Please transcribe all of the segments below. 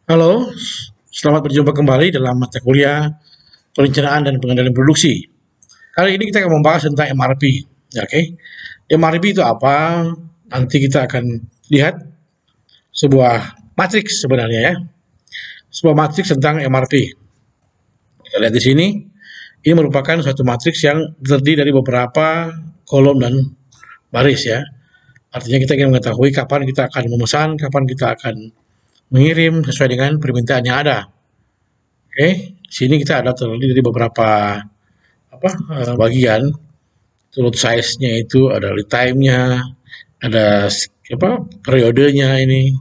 Halo, selamat berjumpa kembali dalam mata kuliah perencanaan dan pengendalian produksi. Kali ini kita akan membahas tentang MRP. Ya, oke, MRP itu apa? Nanti kita akan lihat sebuah matriks sebenarnya ya, sebuah matriks tentang MRP. Kita lihat di sini, ini merupakan suatu matriks yang terdiri dari beberapa kolom dan baris ya. Artinya kita ingin mengetahui kapan kita akan memesan, kapan kita akan mengirim sesuai dengan permintaan yang ada. Oke, di sini kita ada terdiri dari beberapa bagian. Turut size-nya itu ada lead time-nya, ada periodenya ini,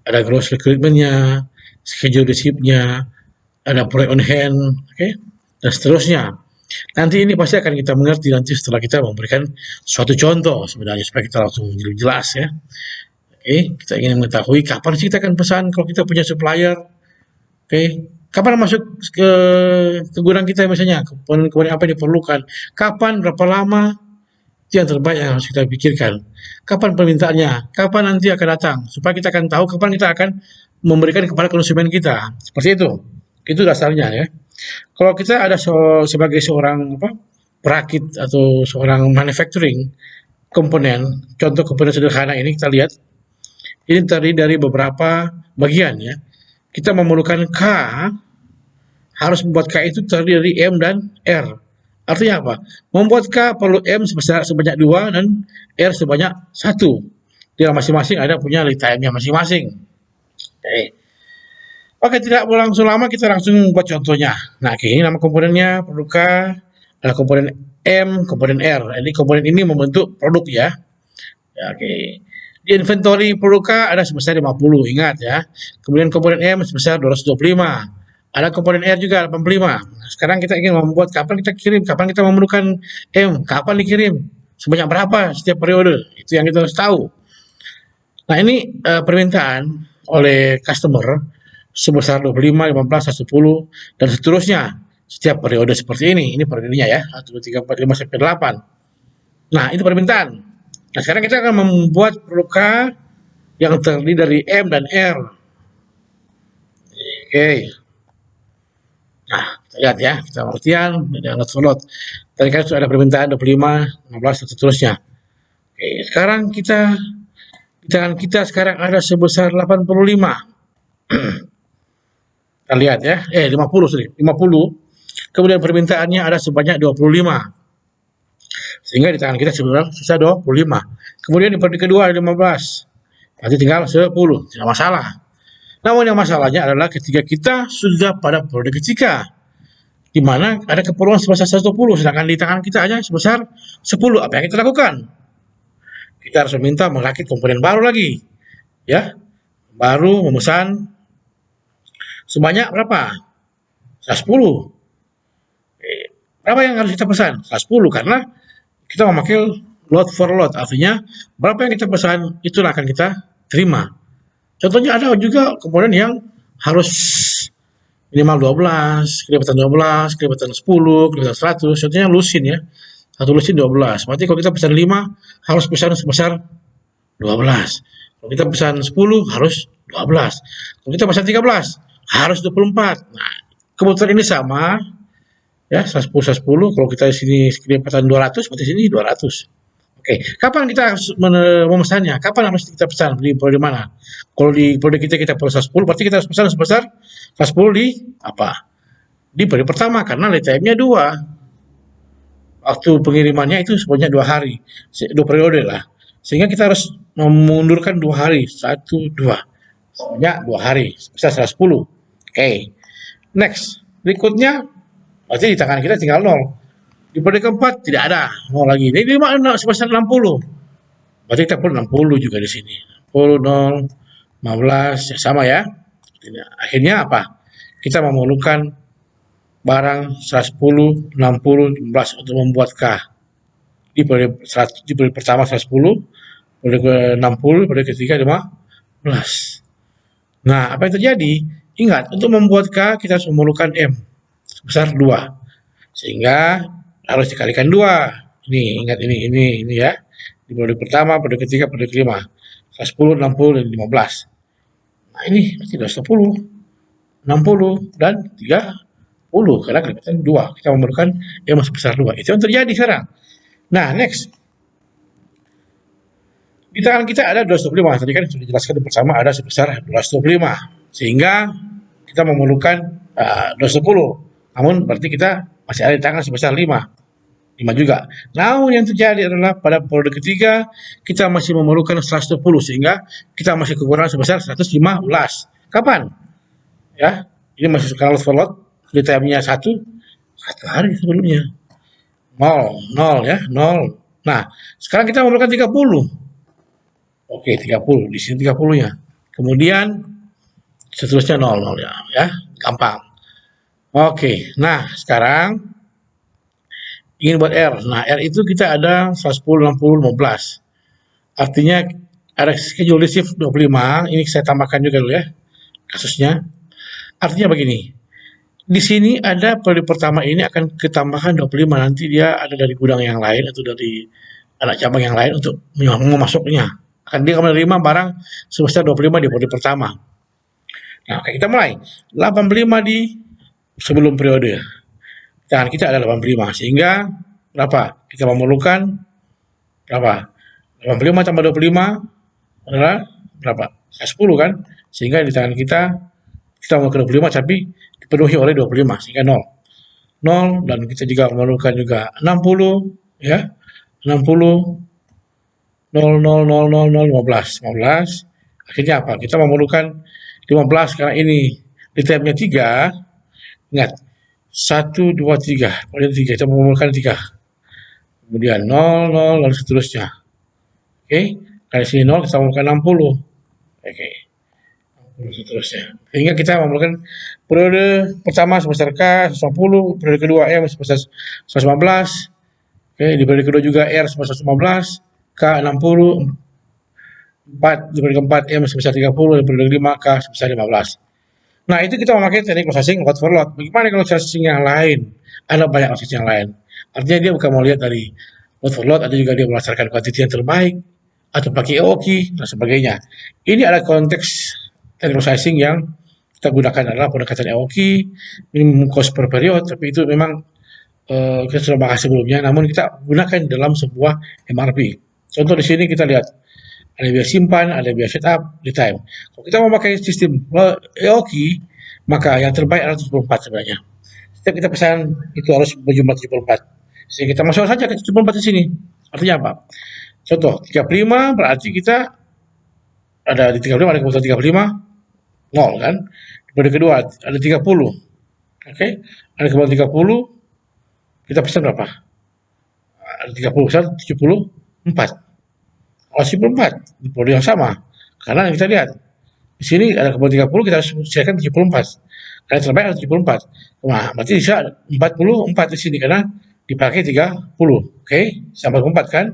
ada gross recruitment-nya, schedule receipt-nya, ada project on hand, oke, dan seterusnya. Nanti ini pasti akan kita mengerti nanti setelah kita memberikan suatu contoh sebenarnya supaya kita langsung jelas ya. Oke, kita ingin mengetahui kapan sih kita akan pesan kalau kita punya supplier. Oke, kapan masuk ke gudang kita misalnya, kemudian apa yang diperlukan, kapan, berapa lama, itu yang terbaik yang harus kita pikirkan. Kapan permintaannya, kapan nanti akan datang, supaya kita akan tahu kapan kita akan memberikan kepada konsumen kita. Seperti itu dasarnya ya. Kalau kita ada sebagai seorang perakit atau seorang manufacturing komponen, contoh komponen sederhana ini kita lihat, ini terdiri dari beberapa bagian ya. Kita memerlukan K, harus membuat K itu terdiri dari M dan R. Artinya apa? Membuat K perlu M sebanyak 2 dan R sebanyak 1. Dia masing-masing ada punya lead time-nya masing-masing. Oke. Oke, tidak berlangsung lama kita langsung buat contohnya. Nah, ini nama komponennya perlu K, ada komponen M, komponen R. Jadi komponen ini membentuk produk ya. Ya, oke. Di inventory produk K ada sebesar 50, ingat ya. Kemudian komponen M sebesar 225. Ada komponen R juga 85. Nah, sekarang kita ingin membuat kapan kita kirim, kapan kita memerlukan M, kapan dikirim, sebanyak berapa setiap periode. Itu yang kita harus tahu. Nah, ini permintaan oleh customer sebesar 25, 15, 10 dan seterusnya setiap periode seperti ini. Ini periodenya ya, 1, 2, 3, 4, 5 sampai 8. Nah, itu permintaan. Nah, sekarang kita akan membuat produk K yang terdiri dari M dan R. Oke. Nah, kita lihat ya, kita pengertian, ada not. Tadi kan sudah ada permintaan 25, 15, dan seterusnya. Oke, sekarang di tangan kita sekarang ada sebesar 85. Kita lihat ya, 50 sorry, 50. Kemudian permintaannya ada sebanyak 25. Sehingga di tangan kita sebenarnya sisa 25. Kemudian di periode kedua ada 15. Nanti tinggal 10, tidak masalah. Namun yang masalahnya adalah ketika kita sudah pada periode ketiga, di mana ada keperluan sebesar 120, sedangkan di tangan kita hanya sebesar 10. Apa yang kita lakukan? Kita harus meminta merakit komponen baru lagi. Ya, baru memesan sebanyak berapa? 110. Berapa yang harus kita pesan? 110 karena kita memakai load for load, artinya berapa yang kita pesan itulah akan kita terima. Contohnya ada juga komponen yang harus minimal 12, kelibatan 12, kelibatan 10, kelibatan 100, contohnya lusin ya. Satu lusin 12. Berarti kalau kita pesan 5 harus pesan sebesar 12. Kalau kita pesan 10 harus 12. Kalau kita pesan 13 harus 24. Nah, kebetulan ini sama ya, 110 110. Kalau kita di sini kelipatan 200, berarti sini 200. Oke, kapan kita harus memesannya? Kapan harus kita pesan di periode mana? Kalau di periode kita perlu 110, berarti kita harus pesan sebesar 110 di apa? Di periode pertama karena lead time-nya 2. Waktu pengirimannya itu sebanyak 2 hari, 2 periode lah. Sehingga kita harus memundurkan 2 hari, 1, 2. Sebanyak 2 hari, sebesar 110. Oke. Next, berikutnya berarti di tangan kita tinggal 0. Di periode keempat tidak ada 0 lagi. Ini 5 sebesar 60. Berarti kita perlu 60 juga di sini. 60, 0, 15, ya sama ya. Akhirnya apa? Kita memerlukan barang 110, 60, 15 untuk membuat K. Di periode pertama 110, periode ke-60, periode ketiga 15. Nah, apa yang terjadi? Ingat, untuk membuat K kita harus memerlukan M sebesar 2. Sehingga harus dikalikan 2. Ini, ingat ini ya. Di periode pertama, periode ketiga, periode kelima. 110, 60, dan 15. Nah, ini berarti 210. 60, dan 30. Karena kelipatan 2. Kita memerlukan M sebesar 2. Itu yang terjadi sekarang. Nah, next. Di tangan kita ada 225. Tadi kan sudah dijelaskan bersama ada sebesar 225. Sehingga kita memerlukan 210. Namun berarti kita masih ada di tangan sebesar 5. 5 juga. Namun yang terjadi adalah pada periode ketiga kita masih memerlukan 110 sehingga kita masih kekurangan sebesar 115. Kapan? Ya, ini masih sekarang lot for lot. Di time-nya 1 hari sebelumnya. 0 ya, 0. Nah, sekarang kita memerlukan 30. Oke, 30. Di sini 30-nya. Kemudian seterusnya 0 ya. Gampang. Oke, nah sekarang ingin buat R. Nah, R itu kita ada 110, 60, 15. Artinya ada schedule shift 25. Ini saya tambahkan juga dulu ya kasusnya. Artinya begini. Di sini ada periode pertama ini akan ketambahkan 25. Nanti dia ada dari gudang yang lain atau dari anak cabang yang lain untuk memasuknya. Akan dia akan menerima barang sebesar 25 di periode pertama. Nah, oke, kita mulai. 85 di sebelum periode. Tangan kita ada 85, sehingga berapa? Kita memerlukan berapa? 85 tambah 25 adalah berapa? 10 kan? Sehingga di tangan kita memerlukan 25 tapi dipenuhi oleh 25 sehingga 0. 0 dan kita juga memerlukan juga 60 ya. 60 0 0 0 0 0 15. Akhirnya apa? Kita memerlukan 15 karena ini di tabnya 3. Ingat 1, 2, 3. Kemudian 3. Kita memerlukan 3. Kemudian 0, 0, dan seterusnya. Oke. Dari sini 0, kita memerlukan 60. Oke. 60 seterusnya. Sehingga kita memerlukan periode pertama sebesar K 150, periode kedua M sebesar 115. Oke, di periode kedua juga R sebesar 115, K 60, 4, di periode keempat M sebesar 30, di periode kelima K sebesar 15. Nah, itu kita memakai teknik processing lot for lot. Bagaimana kalau processing yang lain? Ada banyak processing yang lain. Artinya dia bukan mau lihat dari lot for lot, ada juga dia berdasarkan kuantiti yang terbaik, atau pakai EOKI, dan sebagainya. Ini ada konteks teknik processing yang kita gunakan adalah pendekatan EOKI, minimum cost per period, tapi itu memang kita sudah bahas sebelumnya, namun kita gunakan dalam sebuah MRP. Contoh di sini kita lihat, ada biaya simpan, ada biaya setup, di time. Kalau kita mau pakai sistem EOKI, maka yang terbaik adalah 74 sebenarnya. Setiap kita pesan itu harus berjumlah 74. Sehingga kita masuk saja ke 74 di sini. Artinya apa? Contoh, 35 berarti kita ada di 35, ada kebutuhan 35, 0 kan? Pada kedua ada 30. Oke? Ada kebutuhan 30, kita pesan berapa? Ada 30, 74. 74 di periode yang sama. Karena kita lihat di sini ada kebutuhan 30, kita harus siapkan 74. Karena terbaik ada 74. Nah, berarti bisa 44 di sini karena dipakai 30. Oke, sampai 4 kan?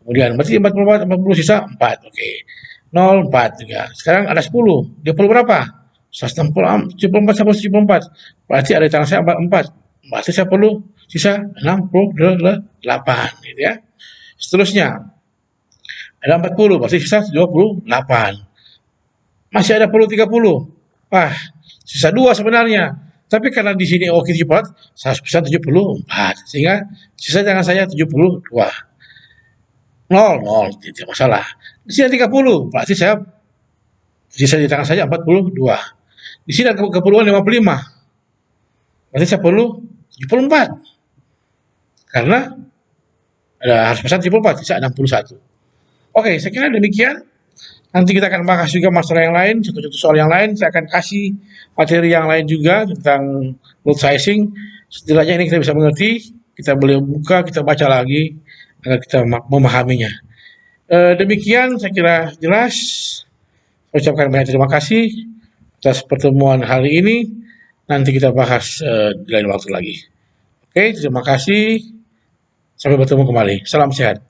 Kemudian berarti 44, 40 sisa 4. Oke. 0, 4 juga. Sekarang ada 10. Dia perlu berapa? 164 sampai 74. Berarti ada di tangan saya 4. Berarti saya perlu sisa 68 gitu ya. Seterusnya ada 40, berarti sisa 28. Masih ada perlu 30. Wah, sisa 2 sebenarnya. Tapi karena di sini oke 74, saya bisa 74. Sehingga sisa tangan saya 72. 0, tidak masalah. Di sini 30, berarti saya sisa di tangan saya 42. Di sini ada keperluan 55. Berarti saya perlu 74. Karena harus pesan 74, sisa 61. Oke, saya kira demikian. Nanti kita akan bahas juga masalah yang lain, contoh-contoh soal yang lain. Saya akan kasih materi yang lain juga tentang load sizing. Setidaknya ini kita bisa mengerti, kita boleh buka, kita baca lagi, agar kita memahaminya. Demikian saya kira jelas. Saya ucapkan banyak terima kasih atas pertemuan hari ini. Nanti kita bahas di lain waktu lagi. Oke, terima kasih. Sampai bertemu kembali. Salam sehat.